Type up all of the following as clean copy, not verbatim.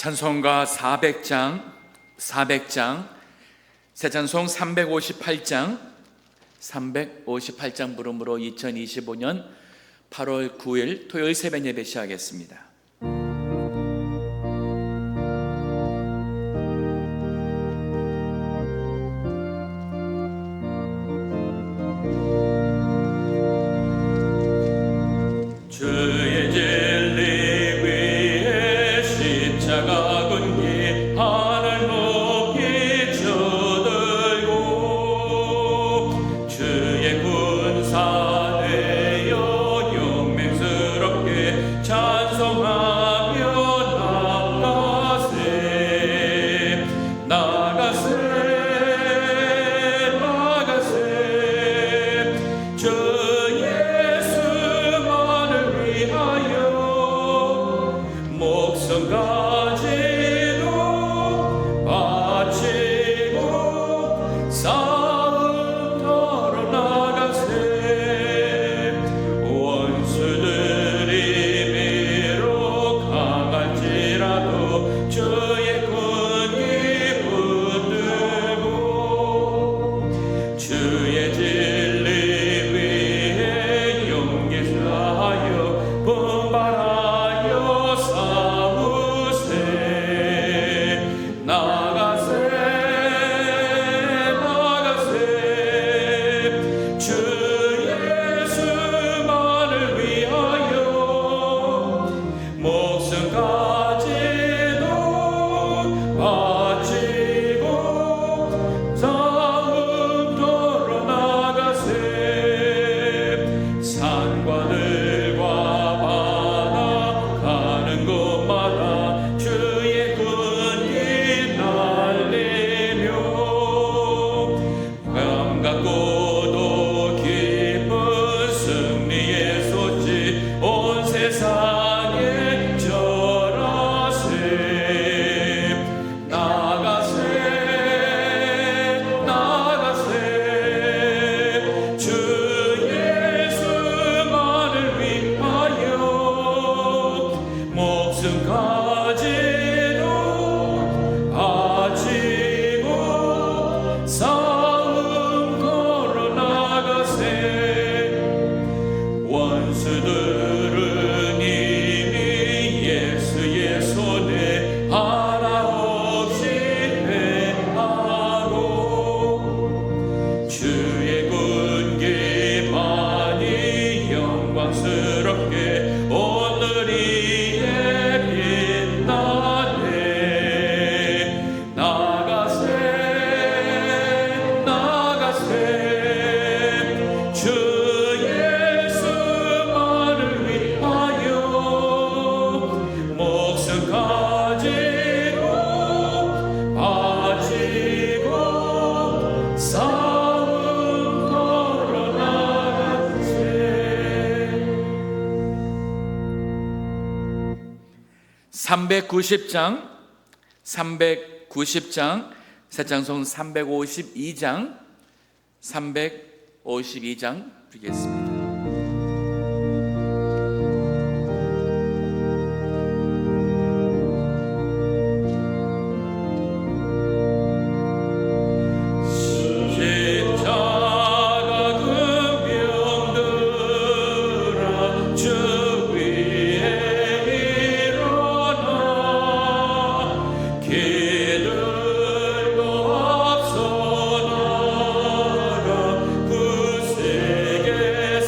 찬송가 400장, 새 찬송 358장 부름으로 2025년 8월 9일 토요일 새벽 예배 시작하겠습니다. (390장) 새 찬송 352장 드리겠습니다. 길들고 앞서 나가 그 세계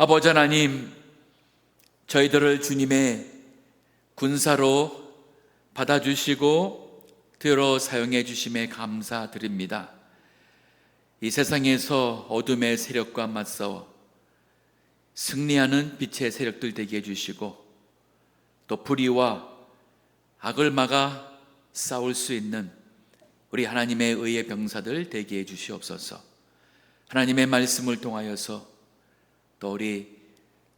아버지 하나님, 저희들을 주님의 군사로 받아주시고 들어 사용해 주심에 감사드립니다. 이 세상에서 어둠의 세력과 맞서 승리하는 빛의 세력들 되게 해주시고, 또 불의와 악을 막아 싸울 수 있는 우리 하나님의 의의 병사들 되게 해주시옵소서. 하나님의 말씀을 통하여서 또 우리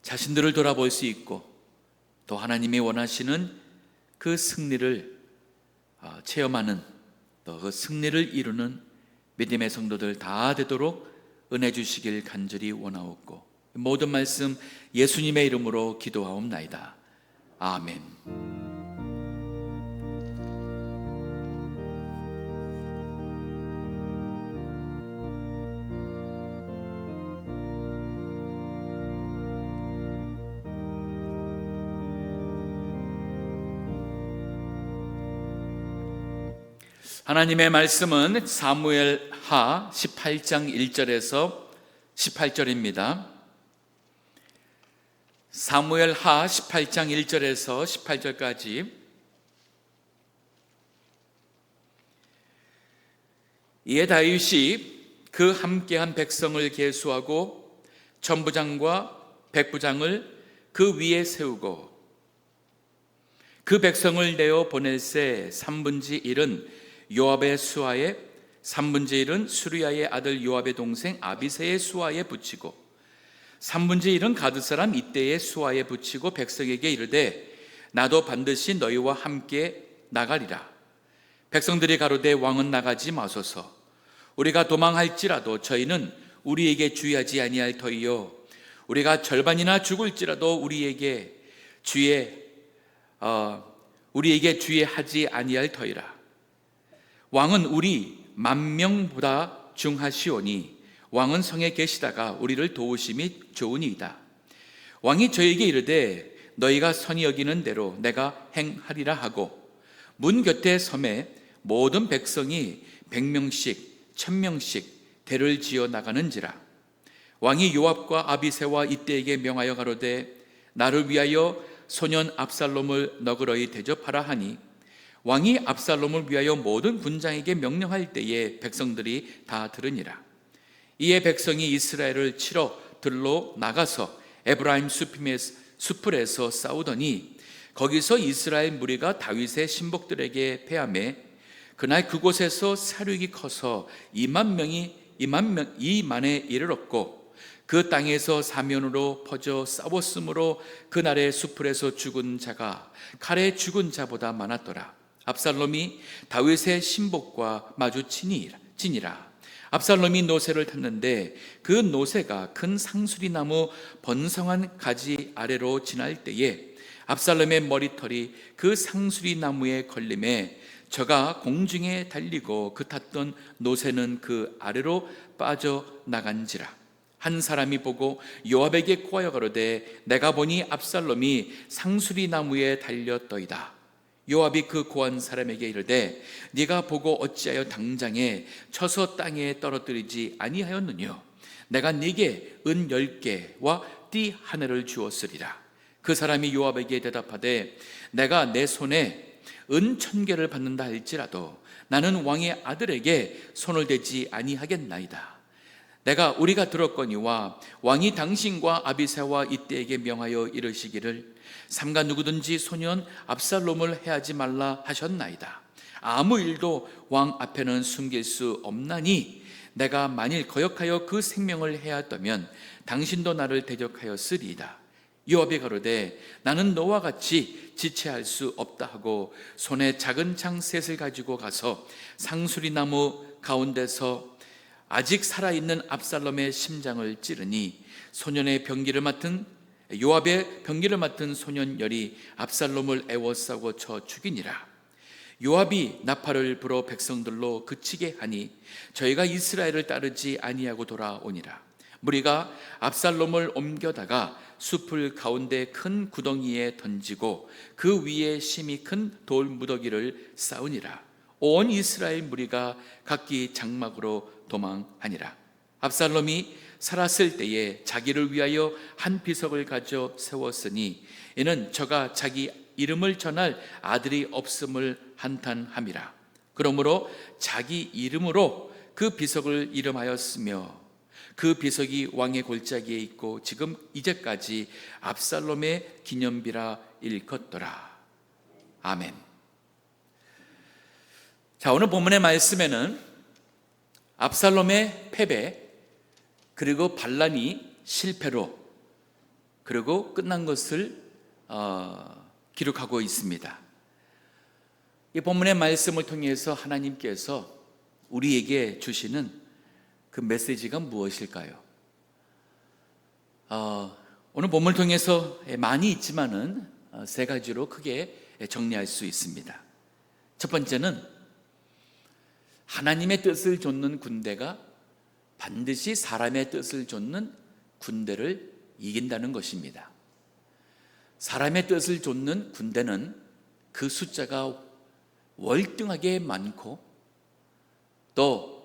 자신들을 돌아볼 수 있고, 또 하나님이 원하시는 그 승리를 체험하는, 또 그 승리를 이루는 믿음의 성도들 다 되도록 은혜 주시길 간절히 원하옵고, 모든 말씀 예수님의 이름으로 기도하옵나이다. 아멘. 하나님의 말씀은 사무엘하 18장 1절에서 18절입니다. 사무엘하 18장 1절에서 18절까지. 이에 다윗이 그 함께한 백성을 계수하고 천부장과 백부장을 그 위에 세우고 그 백성을 내어 보낼새 3분의 1은 요압의 수하에, 3분의 1은 수리야의 아들 요압의 동생 아비새의 수하에 붙이고 3분의 1은 가드 사람 이때의 수하에 붙이고 백성에게 이르되 나도 반드시 너희와 함께 나가리라. 백성들이 가로되 왕은 나가지 마소서. 우리가 도망할지라도 저희는 우리에게 주의하지 아니할 터이요, 우리가 절반이나 죽을지라도 우리에게 주의하지 아니할 터이라. 왕은 우리 10,000명보다 중하시오니 왕은 성에 계시다가 우리를 도우심이 좋으니이다. 왕이 저에게 이르되 너희가 선히 여기는 대로 내가 행하리라 하고 문 곁에 섬에 모든 백성이 100명씩 1000명씩 대를 지어 나가는지라. 왕이 요압과 아비새와 이때에게 명하여 가로되 나를 위하여 소년 압살롬을 너그러이 대접하라 하니 왕이 압살롬을 위하여 모든 군장에게 명령할 때에 백성들이 다 들으니라. 이에 백성이 이스라엘을 치러 들로 나가서 에브라임 숲풀에서 싸우더니 거기서 이스라엘 무리가 다윗의 신복들에게 패하매 그날 그곳에서 사륙이 커서 2만에 이르렀고 그 땅에서 사면으로 퍼져 싸웠으므로 그날의 숲풀에서 죽은 자가 칼에 죽은 자보다 많았더라. 압살롬이 다윗의 신복과 마주치니라. 압살롬이 노새를 탔는데 그 노새가 큰 상수리나무 번성한 가지 아래로 지날 때에 압살롬의 머리털이 그 상수리나무에 걸림에 저가 공중에 달리고 그 탔던 노새는 그 아래로 빠져나간지라. 한 사람이 보고 요압에게 구하여 가로되 내가 보니 압살롬이 상수리나무에 달렸더이다. 요압이 그 고한 사람에게 이르되 네가 보고 어찌하여 당장에 쳐서 땅에 떨어뜨리지 아니하였느뇨? 내가 네게 은 10개와 띠 하나를 주었으리라. 그 사람이 요압에게 대답하되 내가 내 손에 은 1000개를 받는다 할지라도 나는 왕의 아들에게 손을 대지 아니하겠나이다. 우리가 들었거니와 왕이 당신과 아비새와 이때에게 명하여 이르시기를 삼가 누구든지 소년 압살롬을 해하지 말라 하셨나이다. 아무 일도 왕 앞에는 숨길 수 없나니 내가 만일 거역하여 그 생명을 해하였다면 당신도 나를 대적하였으리이다. 요압이 가로되 나는 너와 같이 지체할 수 없다 하고 손에 작은 창 셋을 가지고 가서 상수리나무 가운데서 아직 살아있는 압살롬의 심장을 찌르니 요압의 병기를 맡은 소년열이 압살롬을 애워싸고 쳐 죽이니라. 요압이 나팔을 불어 백성들로 그치게 하니 저희가 이스라엘을 따르지 아니하고 돌아오니라. 무리가 압살롬을 옮겨다가 숲을 가운데 큰 구덩이에 던지고 그 위에 심이 큰 돌 무더기를 쌓으니라. 온 이스라엘 무리가 각기 장막으로 도망하니라. 압살롬이 살았을 때에 자기를 위하여 한 비석을 가져 세웠으니 이는 저가 자기 이름을 전할 아들이 없음을 한탄함이라. 그러므로 자기 이름으로 그 비석을 이름하였으며 그 비석이 왕의 골짜기에 있고 지금 이제까지 압살롬의 기념비라 일컫더라. 아멘. 자, 오늘 본문의 말씀에는 압살롬의 패배, 그리고 반란이 실패로 그리고 끝난 것을 기록하고 있습니다. 이 본문의 말씀을 통해서 하나님께서 우리에게 주시는 그 메시지가 무엇일까요? 오늘 본문을 통해서 많이 있지만은 세 가지로 크게 정리할 수 있습니다. 첫 번째는 하나님의 뜻을 좇는 군대가 반드시 사람의 뜻을 좇는 군대를 이긴다는 것입니다. 사람의 뜻을 좇는 군대는 그 숫자가 월등하게 많고 또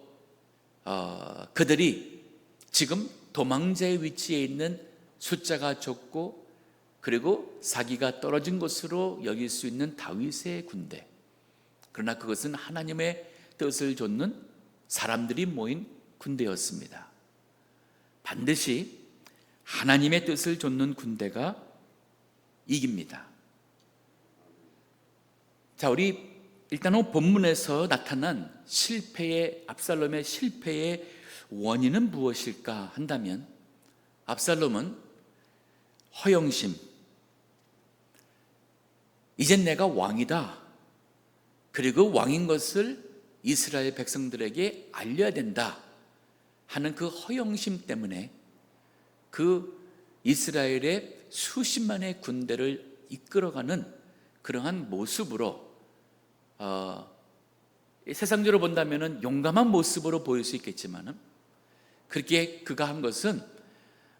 그들이 지금 도망자의 위치에 있는 숫자가 적고 그리고 사기가 떨어진 것으로 여길 수 있는 다윗의 군대, 그러나 그것은 하나님의 뜻을 좇는 사람들이 모인 군대였습니다. 반드시 하나님의 뜻을 좇는 군대가 이깁니다. 자, 우리 일단은 본문에서 나타난 압살롬의 실패의 원인은 무엇일까 한다면, 압살롬은 허영심, 이젠 내가 왕이다, 그리고 왕인 것을 이스라엘 백성들에게 알려야 된다 하는 그 허영심 때문에 그 이스라엘의 수십만의 군대를 이끌어가는 그러한 모습으로 세상적으로 본다면 용감한 모습으로 보일 수 있겠지만 그렇게 그가 한 것은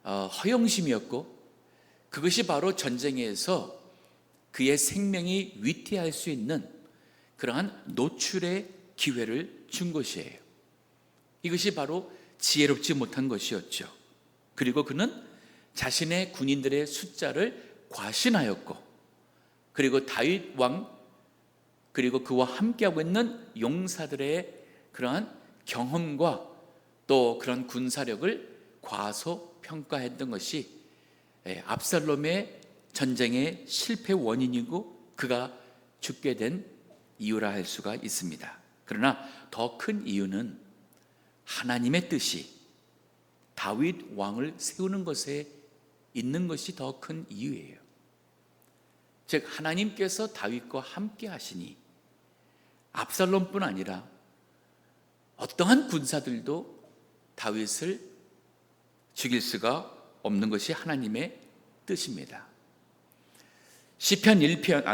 허영심이었고, 그것이 바로 전쟁에서 그의 생명이 위태할 수 있는 그러한 노출의 기회를 준 것이에요. 이것이 바로 지혜롭지 못한 것이었죠. 그리고 그는 자신의 군인들의 숫자를 과신하였고, 그리고 다윗 왕 그리고 그와 함께하고 있는 용사들의 그러한 경험과 또 그런 군사력을 과소평가했던 것이 압살롬의 전쟁의 실패 원인이고 그가 죽게 된 이유라 할 수가 있습니다. 그러나 더 큰 이유는 하나님의 뜻이 다윗 왕을 세우는 것에 있는 것이 더 큰 이유예요. 즉 하나님께서 다윗과 함께 하시니 압살롬뿐 아니라 어떠한 군사들도 다윗을 죽일 수가 없는 것이 하나님의 뜻입니다. 시편 2편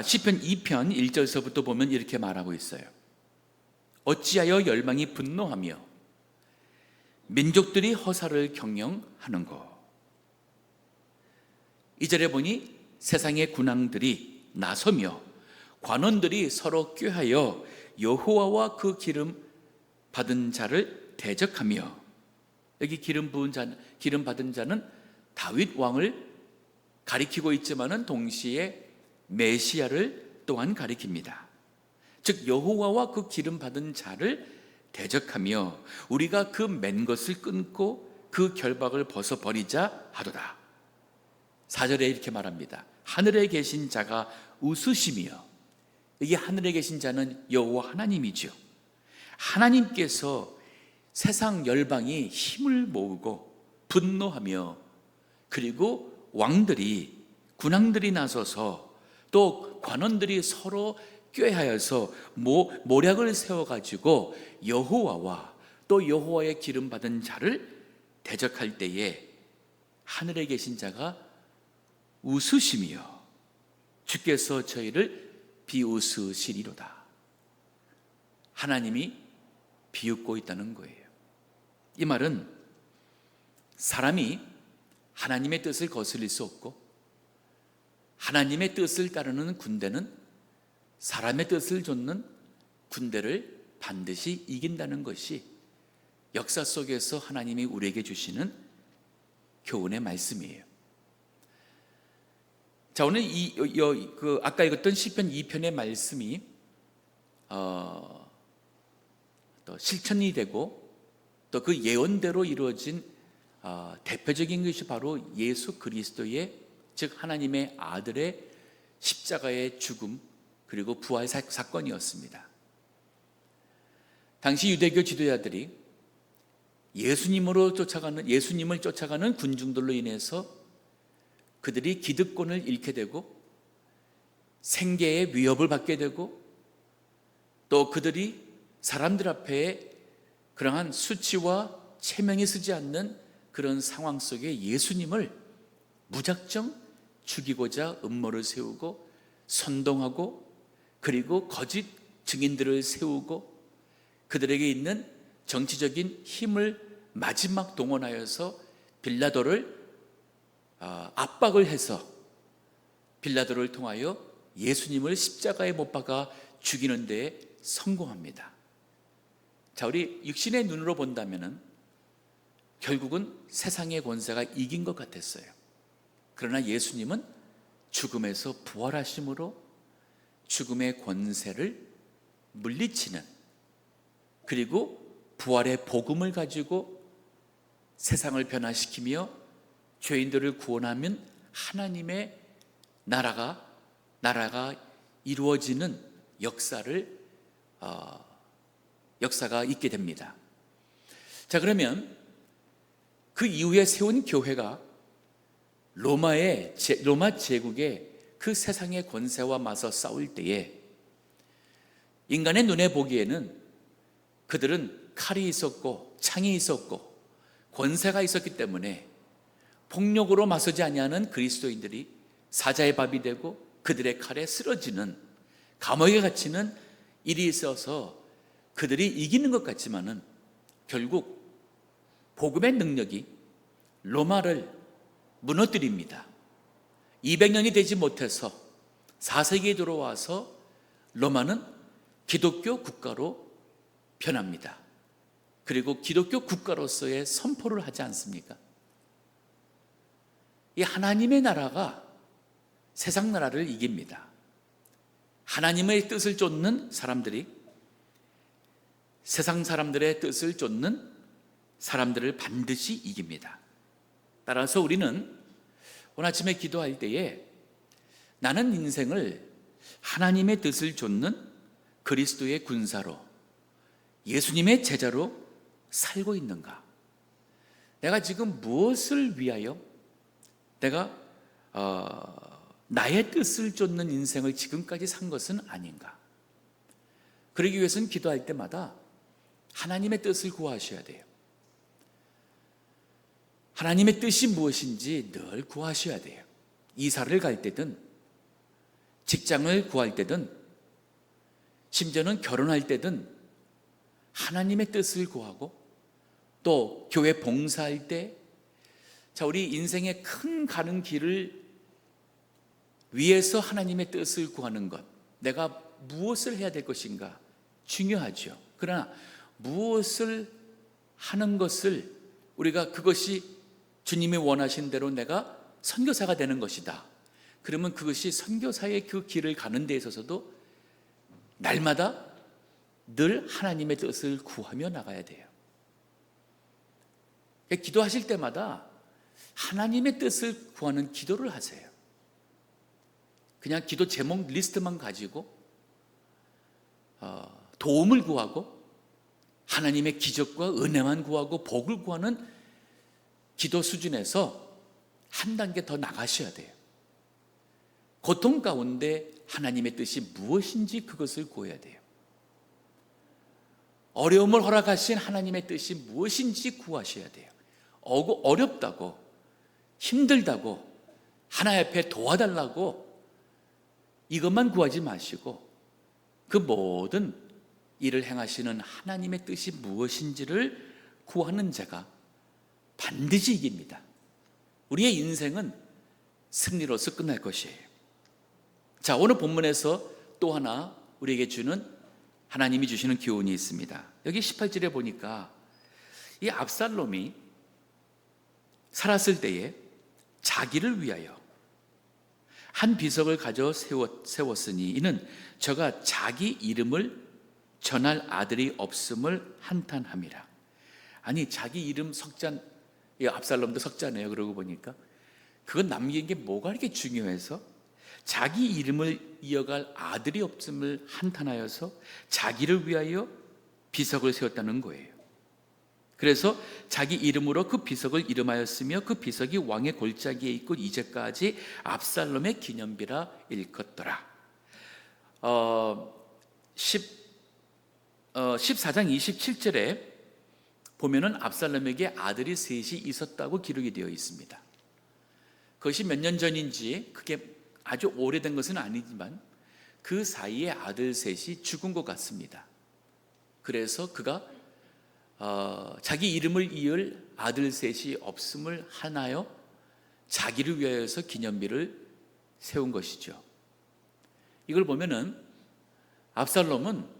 1절서부터 보면 이렇게 말하고 있어요. 어찌하여 열방이 분노하며 민족들이 허사를 경영하는고. 2절에 보니 세상의 군왕들이 나서며 관원들이 서로 꾀하여 여호와와 그 기름 받은 자를 대적하며, 여기 기름 받은 자는 다윗 왕을 가리키고 있지만은 동시에 메시아를 또한 가리킵니다. 즉 여호와와 그 기름 받은 자를 대적하며 우리가 그 맨 것을 끊고 그 결박을 벗어버리자 하도다. 4절에 이렇게 말합니다. 하늘에 계신 자가 웃으시며, 이게 하늘에 계신 자는 여호와 하나님이죠. 하나님께서 세상 열방이 힘을 모으고 분노하며, 그리고 왕들이 군왕들이 나서서 또 관원들이 서로 꾀하여서 모략을 세워가지고 여호와와 또 여호와의 기름 받은 자를 대적할 때에 하늘에 계신 자가 웃으시며 주께서 저희를 비웃으시리로다. 하나님이 비웃고 있다는 거예요. 이 말은 사람이 하나님의 뜻을 거스릴 수 없고, 하나님의 뜻을 따르는 군대는 사람의 뜻을 좇는 군대를 반드시 이긴다는 것이 역사 속에서 하나님이 우리에게 주시는 교훈의 말씀이에요. 자, 오늘 아까 읽었던 시편 2편의 말씀이 또 실천이 되고 또 그 예언대로 이루어진 대표적인 것이 바로 예수 그리스도의, 즉 하나님의 아들의 십자가의 죽음 그리고 부활 사건이었습니다. 당시 유대교 지도자들이 예수님을 쫓아가는 군중들로 인해서 그들이 기득권을 잃게 되고 생계의 위협을 받게 되고 또 그들이 사람들 앞에 그러한 수치와 체면이 서지 않는 그런 상황 속에 예수님을 무작정 죽이고자 음모를 세우고 선동하고 그리고 거짓 증인들을 세우고 그들에게 있는 정치적인 힘을 마지막 동원하여서 빌라도를 압박을 해서 빌라도를 통하여 예수님을 십자가에 못 박아 죽이는 데 성공합니다. 자, 우리 육신의 눈으로 본다면은 결국은 세상의 권세가 이긴 것 같았어요. 그러나 예수님은 죽음에서 부활하심으로 죽음의 권세를 물리치는, 그리고 부활의 복음을 가지고 세상을 변화시키며 죄인들을 구원하면 하나님의 나라가 이루어지는 역사가 있게 됩니다. 자, 그러면 그 이후에 세운 교회가 로마 제국의 그 세상의 권세와 맞서 싸울 때에 인간의 눈에 보기에는 그들은 칼이 있었고 창이 있었고 권세가 있었기 때문에 폭력으로 맞서지 아니하는 그리스도인들이 사자의 밥이 되고 그들의 칼에 쓰러지는, 감옥에 갇히는 일이 있어서 그들이 이기는 것 같지만은 결국 복음의 능력이 로마를 무너뜨립니다. 200년이 되지 못해서 4세기에 들어와서 로마는 기독교 국가로 변합니다. 그리고 기독교 국가로서의 선포를 하지 않습니까? 이 하나님의 나라가 세상 나라를 이깁니다. 하나님의 뜻을 쫓는 사람들이 세상 사람들의 뜻을 쫓는 사람들을 반드시 이깁니다. 따라서 우리는 오늘 아침에 기도할 때에 나는 인생을 하나님의 뜻을 쫓는 그리스도의 군사로, 예수님의 제자로 살고 있는가? 내가 지금 무엇을 위하여 내가 나의 뜻을 쫓는 인생을 지금까지 산 것은 아닌가? 그러기 위해서는 기도할 때마다 하나님의 뜻을 구하셔야 돼요. 하나님의 뜻이 무엇인지 늘 구하셔야 돼요. 이사를 갈 때든 직장을 구할 때든 심지어는 결혼할 때든 하나님의 뜻을 구하고 또 교회 봉사할 때, 자, 우리 인생의 큰 가는 길을 위해서 하나님의 뜻을 구하는 것, 내가 무엇을 해야 될 것인가 중요하죠. 그러나 무엇을 하는 것을 우리가 그것이 주님이 원하신 대로 내가 선교사가 되는 것이다. 그러면 그것이 선교사의 그 길을 가는 데 있어서도 날마다 늘 하나님의 뜻을 구하며 나가야 돼요. 기도하실 때마다 하나님의 뜻을 구하는 기도를 하세요. 그냥 기도 제목 리스트만 가지고 도움을 구하고 하나님의 기적과 은혜만 구하고 복을 구하는 기도 수준에서 한 단계 더 나가셔야 돼요. 고통 가운데 하나님의 뜻이 무엇인지 그것을 구해야 돼요. 어려움을 허락하신 하나님의 뜻이 무엇인지 구하셔야 돼요. 어렵다고, 힘들다고, 하나님 앞에 도와달라고 이것만 구하지 마시고 그 모든 일을 행하시는 하나님의 뜻이 무엇인지를 구하는 자가 반드시 이깁니다. 우리의 인생은 승리로서 끝날 것이에요. 자, 오늘 본문에서 또 하나 우리에게 주는, 하나님이 주시는 교훈이 있습니다. 여기 18절에 보니까 이 압살롬이 살았을 때에 자기를 위하여 한 비석을 가져 세웠으니 이는 저가 자기 이름을 전할 아들이 없음을 한탄함이라. 아니, 자기 이름 석자, 압살롬도 석자네요. 그러고 보니까 그건 남긴 게 뭐가 이렇게 중요해서 자기 이름을 이어갈 아들이 없음을 한탄하여서 자기를 위하여 비석을 세웠다는 거예요. 그래서 자기 이름으로 그 비석을 이름하였으며 그 비석이 왕의 골짜기에 있고 이제까지 압살롬의 기념비라 일컫더라. 14장 27절에 보면은 압살롬에게 아들이 셋이 있었다고 기록이 되어 있습니다. 그것이 몇 년 전인지 그게 아주 오래된 것은 아니지만 그 사이에 아들 셋이 죽은 것 같습니다. 그래서 그가 자기 이름을 이을 아들 셋이 없음을 하나요 자기를 위하여서 기념비를 세운 것이죠. 이걸 보면은 압살롬은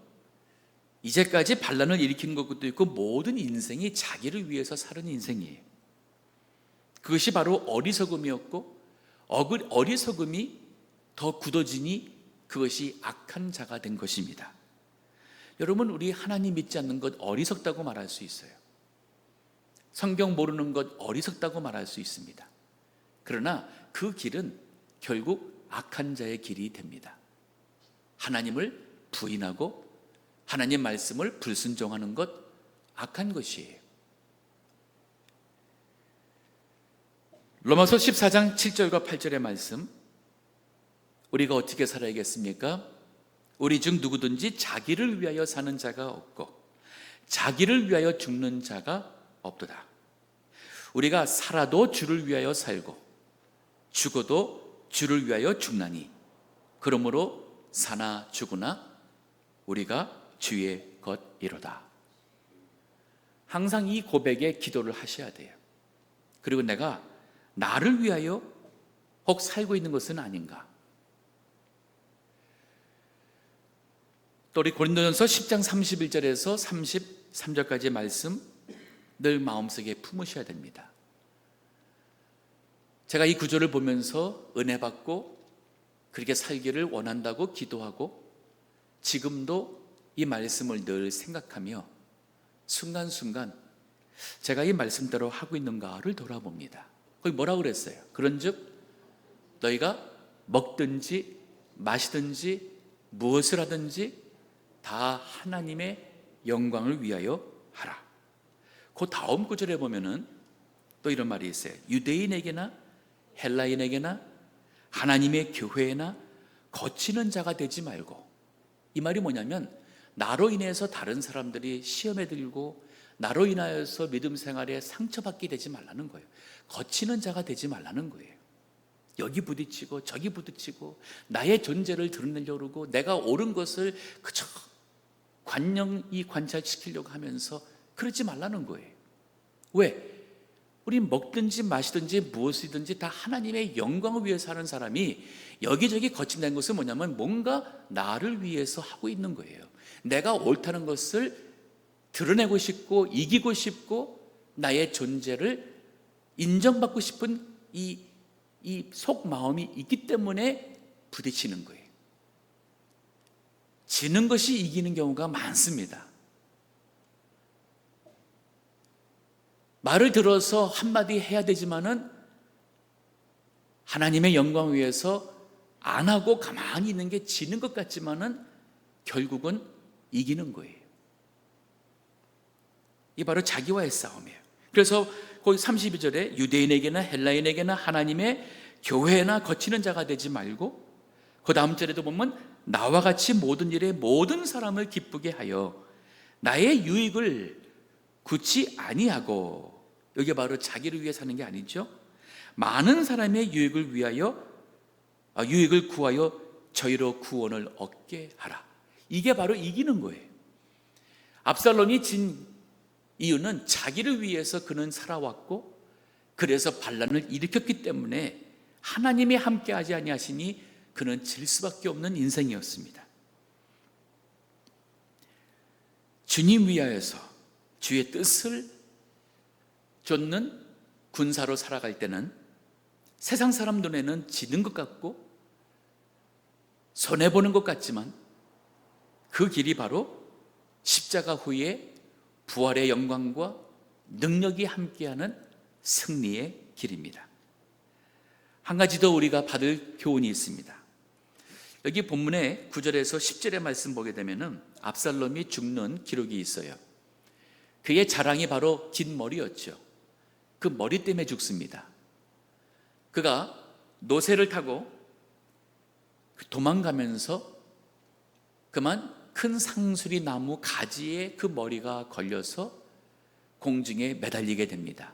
이제까지 반란을 일으킨 것도 있고 모든 인생이 자기를 위해서 사는 인생이에요. 그것이 바로 어리석음이었고 어리석음이 더 굳어지니 그것이 악한 자가 된 것입니다. 여러분, 우리 하나님 믿지 않는 것 어리석다고 말할 수 있어요. 성경 모르는 것 어리석다고 말할 수 있습니다. 그러나 그 길은 결국 악한 자의 길이 됩니다. 하나님을 부인하고 하나님 말씀을 불순종하는 것 악한 것이에요. 로마서 14장 7절과 8절의 말씀, 우리가 어떻게 살아야겠습니까? 우리 중 누구든지 자기를 위하여 사는 자가 없고 자기를 위하여 죽는 자가 없도다. 우리가 살아도 주를 위하여 살고 죽어도 주를 위하여 죽나니 그러므로 사나 죽으나 우리가 주의 것이로다. 항상 이 고백에 기도를 하셔야 돼요. 그리고 내가 나를 위하여 혹 살고 있는 것은 아닌가. 또 우리 고린도전서 10장 31절에서 33절까지의 말씀 늘 마음속에 품으셔야 됩니다. 제가 이 구절을 보면서 은혜 받고 그렇게 살기를 원한다고 기도하고 지금도 이 말씀을 늘 생각하며 순간순간 제가 이 말씀대로 하고 있는가를 돌아봅니다. 거기 뭐라고 그랬어요? 그런즉 너희가 먹든지 마시든지 무엇을 하든지 다 하나님의 영광을 위하여 하라. 그 다음 구절에 보면은 또 이런 말이 있어요. 유대인에게나 헬라인에게나 하나님의 교회에나 거치는 자가 되지 말고. 이 말이 뭐냐면 나로 인해서 다른 사람들이 시험에 들고 나로 인하여서 믿음 생활에 상처받게 되지 말라는 거예요. 거치는 자가 되지 말라는 거예요. 여기 부딪히고 저기 부딪히고 나의 존재를 드러내려고 그러고 내가 옳은 것을 그저 관념이 관찰시키려고 하면서 그러지 말라는 거예요. 왜? 우리 먹든지 마시든지 무엇이든지 다 하나님의 영광을 위해서 하는 사람이 여기저기 거친다는 것은 뭐냐면 뭔가 나를 위해서 하고 있는 거예요. 내가 옳다는 것을 드러내고 싶고 이기고 싶고 나의 존재를 인정받고 싶은 이 속마음이 있기 때문에 부딪히는 거예요. 지는 것이 이기는 경우가 많습니다. 말을 들어서 한마디 해야 되지만은 하나님의 영광 위해서 안 하고 가만히 있는 게 지는 것 같지만은 결국은 이기는 거예요. 이 바로 자기와의 싸움이에요. 그래서 거기 32절에 유대인에게나 헬라인에게나 하나님의 교회나 거치는 자가 되지 말고 그 다음 절에도 보면 나와 같이 모든 일에 모든 사람을 기쁘게 하여 나의 유익을 굳이 아니하고, 여기 바로 자기를 위해 사는 게 아니죠. 많은 사람의 유익을 위하여 유익을 구하여 저희로 구원을 얻게 하라. 이게 바로 이기는 거예요. 압살롬이 진 이유는 자기를 위해서 그는 살아왔고 그래서 반란을 일으켰기 때문에 하나님이 함께하지 아니하시니 그는 질 수밖에 없는 인생이었습니다. 주님 위하여서 주의 뜻을 쫓는 군사로 살아갈 때는 세상 사람 눈에는 지는 것 같고 손해보는 것 같지만 그 길이 바로 십자가 후에 부활의 영광과 능력이 함께하는 승리의 길입니다. 한 가지 더 우리가 받을 교훈이 있습니다. 여기 본문의 9절에서 10절의 말씀 보게 되면 압살롬이 죽는 기록이 있어요. 그의 자랑이 바로 긴 머리였죠. 그 머리 때문에 죽습니다. 그가 노새를 타고 도망가면서 그만 큰 상수리 나무 가지에 그 머리가 걸려서 공중에 매달리게 됩니다.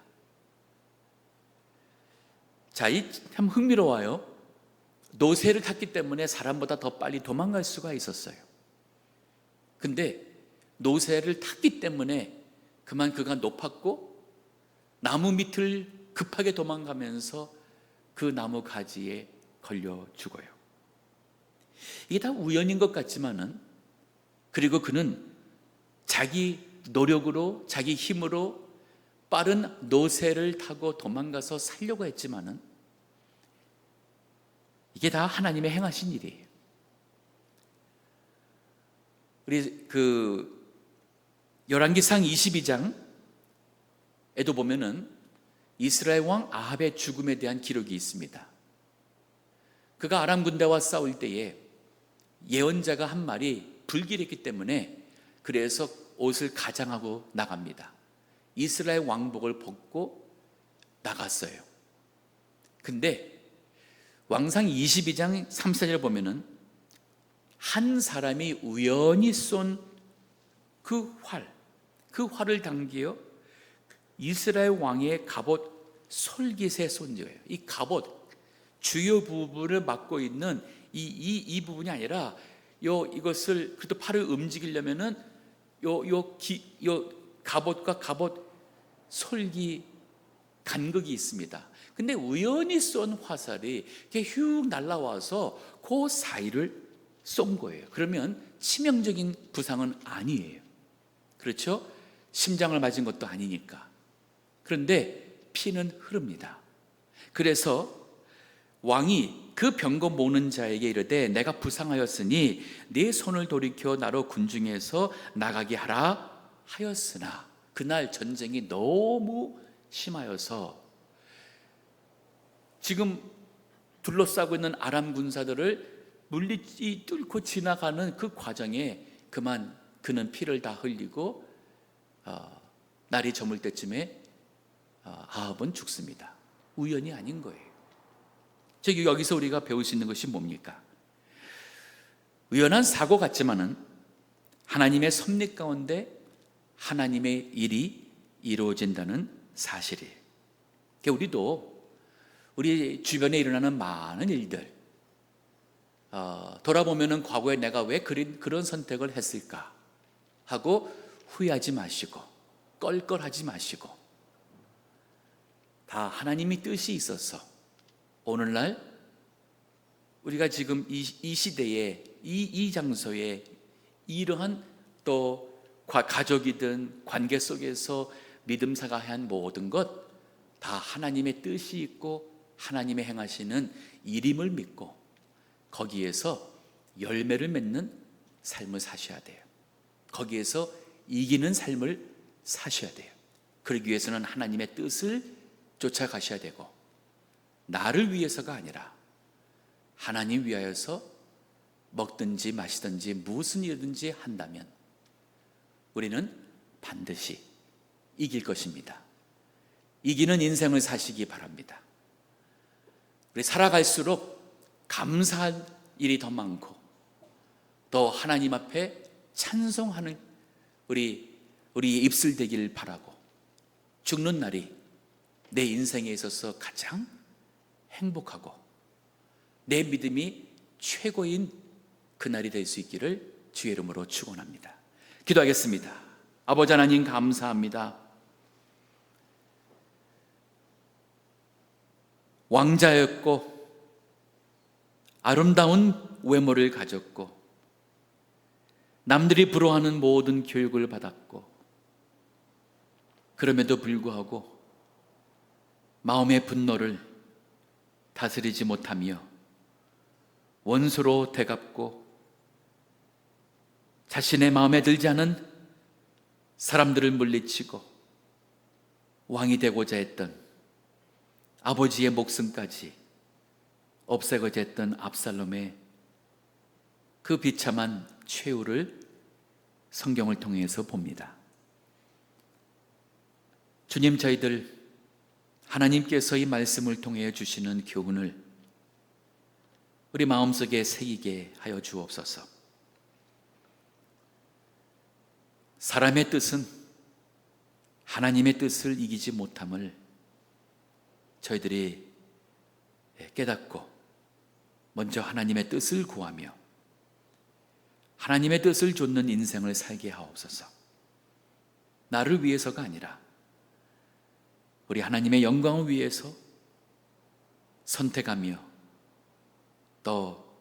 자, 이 참 흥미로워요. 노새를 탔기 때문에 사람보다 더 빨리 도망갈 수가 있었어요. 근데 노새를 탔기 때문에 그만 그가 높았고 나무 밑을 급하게 도망가면서 그 나무 가지에 걸려 죽어요. 이게 다 우연인 것 같지만은, 그리고 그는 자기 노력으로 자기 힘으로 빠른 노새를 타고 도망가서 살려고 했지만은 이게 다 하나님의 행하신 일이에요. 우리 열왕기상 22장에도 보면은 이스라엘 왕 아합의 죽음에 대한 기록이 있습니다. 그가 아람 군대와 싸울 때에 예언자가 한 말이 불길했기 때문에 그래서 옷을 가장하고 나갑니다. 이스라엘 왕복을 벗고 나갔어요. 근데 왕상 22장 3, 4절 보면은 한 사람이 우연히 쏜 그 활을 당기어 이스라엘 왕의 갑옷 솔깃에 쏜 거예요. 이 갑옷 주요 부분을 맡고 있는 이 부분이 아니라 이것을 그래도 팔을 움직이려면은 요 갑옷과 갑옷 솔기 간극이 있습니다. 근데 우연히 쏜 화살이 이렇게 휙 날아와서 그 사이를 쏜 거예요. 그러면 치명적인 부상은 아니에요. 그렇죠? 심장을 맞은 것도 아니니까. 그런데 피는 흐릅니다. 그래서 왕이 그 병거 모는 자에게 이르되 내가 부상하였으니 네 손을 돌이켜 나로 군중에서 나가게 하라 하였으나 그날 전쟁이 너무 심하여서 지금 둘러싸고 있는 아람 군사들을 물리치 뚫고 지나가는 그 과정에 그만 그는 피를 다 흘리고 날이 저물 때쯤에 아합은 죽습니다. 우연이 아닌 거예요. 즉 여기서 우리가 배울 수 있는 것이 뭡니까? 우연한 사고 같지만은 하나님의 섭리 가운데 하나님의 일이 이루어진다는 사실이에요. 우리도 우리 주변에 일어나는 많은 일들 돌아보면은 과거에 내가 왜 그런 선택을 했을까 하고 후회하지 마시고 껄껄하지 마시고 다 하나님의 뜻이 있어서 오늘날 우리가 지금 이 시대에 이 장소에 이러한 또 가족이든 관계 속에서 믿음사가 한 모든 것 다 하나님의 뜻이 있고 하나님의 행하시는 일임을 믿고 거기에서 열매를 맺는 삶을 사셔야 돼요. 거기에서 이기는 삶을 사셔야 돼요. 그러기 위해서는 하나님의 뜻을 쫓아가셔야 되고 나를 위해서가 아니라 하나님 위하여서 먹든지 마시든지 무슨 일이든지 한다면 우리는 반드시 이길 것입니다. 이기는 인생을 사시기 바랍니다. 우리 살아갈수록 감사할 일이 더 많고 또 하나님 앞에 찬송하는 우리 입술 되길 바라고 죽는 날이 내 인생에 있어서 가장 행복하고 내 믿음이 최고인 그날이 될 수 있기를 주의 이름으로 축원합니다. 기도하겠습니다. 아버지 하나님 감사합니다. 왕자였고 아름다운 외모를 가졌고 남들이 부러워하는 모든 교육을 받았고 그럼에도 불구하고 마음의 분노를 다스리지 못하며 원수로 되갚고 자신의 마음에 들지 않은 사람들을 물리치고 왕이 되고자 했던, 아버지의 목숨까지 없애고자 했던 압살롬의 그 비참한 최후를 성경을 통해서 봅니다. 주님, 저희들 하나님께서 이 말씀을 통해 주시는 교훈을 우리 마음속에 새기게 하여 주옵소서. 사람의 뜻은 하나님의 뜻을 이기지 못함을 저희들이 깨닫고 먼저 하나님의 뜻을 구하며 하나님의 뜻을 좇는 인생을 살게 하옵소서. 나를 위해서가 아니라 우리 하나님의 영광을 위해서 선택하며 또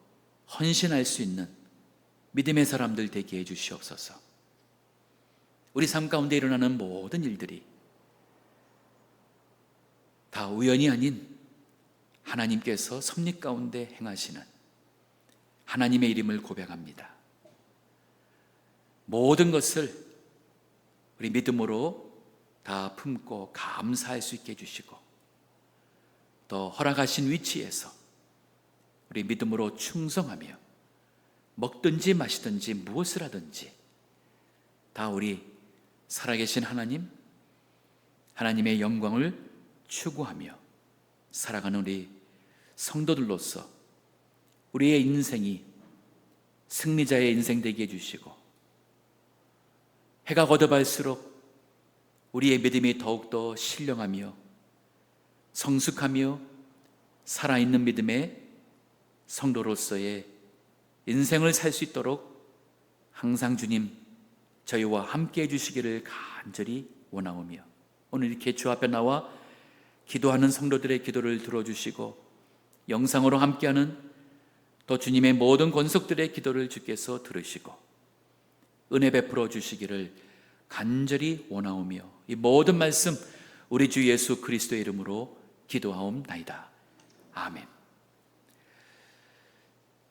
헌신할 수 있는 믿음의 사람들 되게 해 주시옵소서. 우리 삶 가운데 일어나는 모든 일들이 다 우연이 아닌 하나님께서 섭리 가운데 행하시는 하나님의 이름을 고백합니다. 모든 것을 우리 믿음으로 다 품고 감사할 수 있게 해주시고 또 허락하신 위치에서 우리 믿음으로 충성하며 먹든지 마시든지 무엇을 하든지 다 우리 살아계신 하나님, 하나님의 영광을 추구하며 살아가는 우리 성도들로서 우리의 인생이 승리자의 인생 되게 해주시고 해가 거듭할수록 우리의 믿음이 더욱더 신령하며 성숙하며 살아있는 믿음의 성도로서의 인생을 살 수 있도록 항상 주님 저희와 함께 해주시기를 간절히 원하오며 오늘 이렇게 주 앞에 나와 기도하는 성도들의 기도를 들어주시고 영상으로 함께하는 또 주님의 모든 권속들의 기도를 주께서 들으시고 은혜 베풀어 주시기를 간절히 원하오며 이 모든 말씀 우리 주 예수 그리스도의 이름으로 기도하옵나이다. 아멘.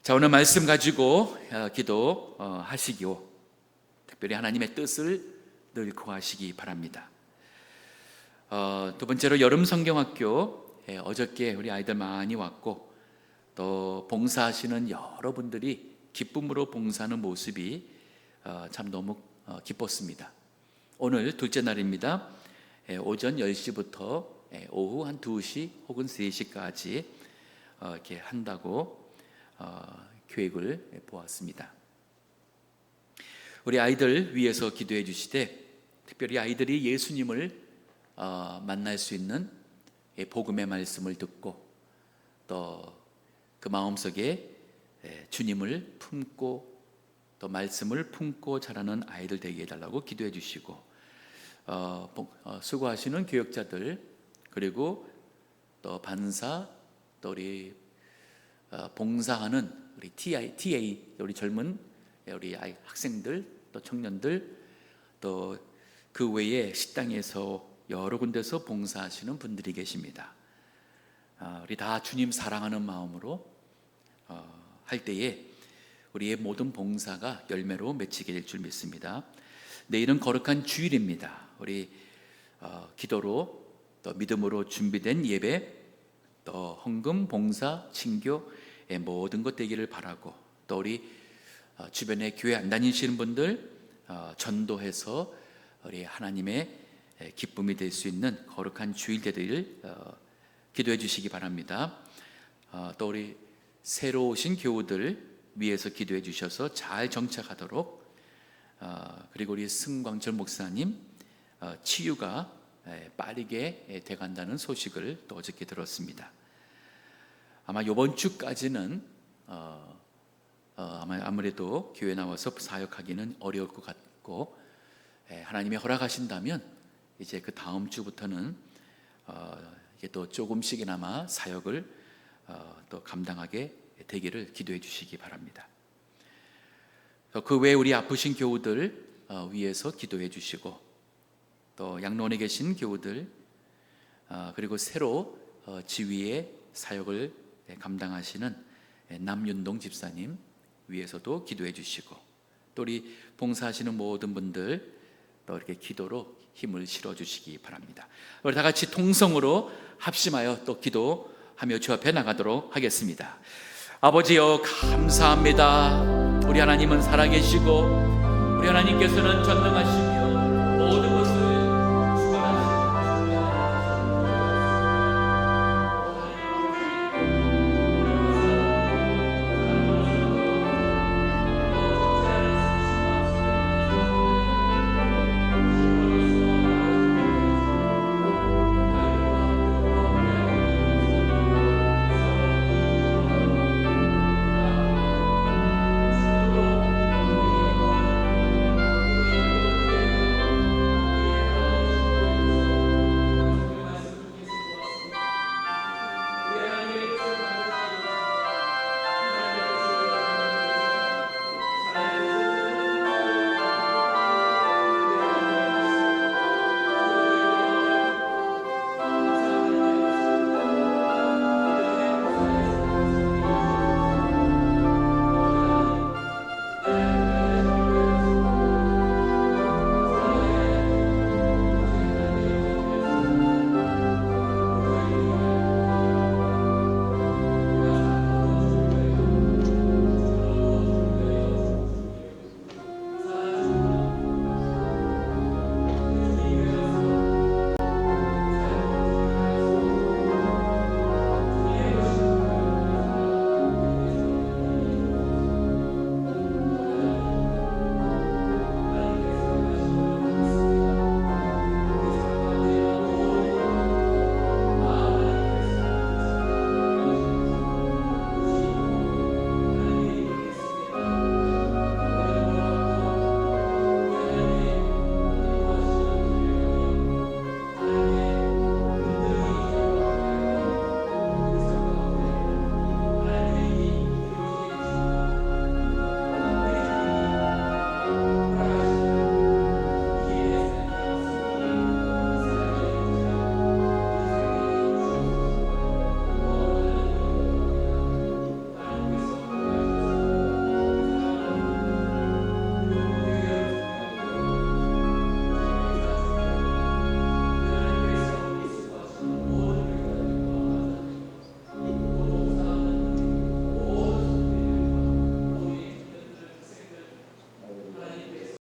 자, 오늘 말씀 가지고 기도하시기요 특별히 하나님의 뜻을 늘 구하시기 바랍니다. 두 번째로 여름 성경학교 어저께 우리 아이들 많이 왔고 또 봉사하시는 여러분들이 기쁨으로 봉사하는 모습이 참 너무 기뻤습니다. 오늘 둘째 날입니다. 오전 10시부터 오후 한 2시 혹은 3시까지 이렇게 한다고 계획을 보았습니다. 우리 아이들 위해서 기도해 주시되 특별히 아이들이 예수님을 만날 수 있는 복음의 말씀을 듣고 또 그 마음속에 주님을 품고 또 말씀을 품고 자라는 아이들 되게 해달라고 기도해 주시고 수고하시는 교역자들 그리고 또 반사 또 우리 봉사하는 우리 TA 우리 젊은 우리 학생들 또 청년들 또 그 외에 식당에서 여러 군데서 봉사하시는 분들이 계십니다. 우리 다 주님 사랑하는 마음으로 할 때에 우리의 모든 봉사가 열매로 맺히게 될 줄 믿습니다. 내일은 거룩한 주일입니다. 우리 기도로 또 믿음으로 준비된 예배 또 헌금, 봉사, 친교의 모든 것 되기를 바라고 또 우리 주변에 교회 안 다니시는 분들 전도해서 우리 하나님의 기쁨이 될 수 있는 거룩한 주일 되기를 기도해 주시기 바랍니다. 또 우리 새로 오신 교우들 위해서 기도해 주셔서 잘 정착하도록 그리고 우리 승광철 목사님 치유가 빠르게 돼간다는 소식을 또 어저께 들었습니다. 아마 이번 주까지는 아무래도 교회 나와서 사역하기는 어려울 것 같고 하나님이 허락하신다면 이제 그 다음 주부터는 이게 또 조금씩이나마 사역을 또 감당하게 되기를 기도해 주시기 바랍니다. 그 외에 우리 아프신 교우들 위해서 기도해 주시고 또 양로원에 계신 교우들 그리고 새로 지휘의 사역을 감당하시는 남윤동 집사님 위해서도 기도해 주시고, 또 우리 봉사하시는 모든 분들 또 이렇게 기도로 힘을 실어 주시기 바랍니다. 우리 다 같이 통성으로 합심하여 또 기도하며 주 앞에 나가도록 하겠습니다. 아버지여, 감사합니다. 우리 하나님은 살아계시고 우리 하나님께서는 전능하시며 모든 것을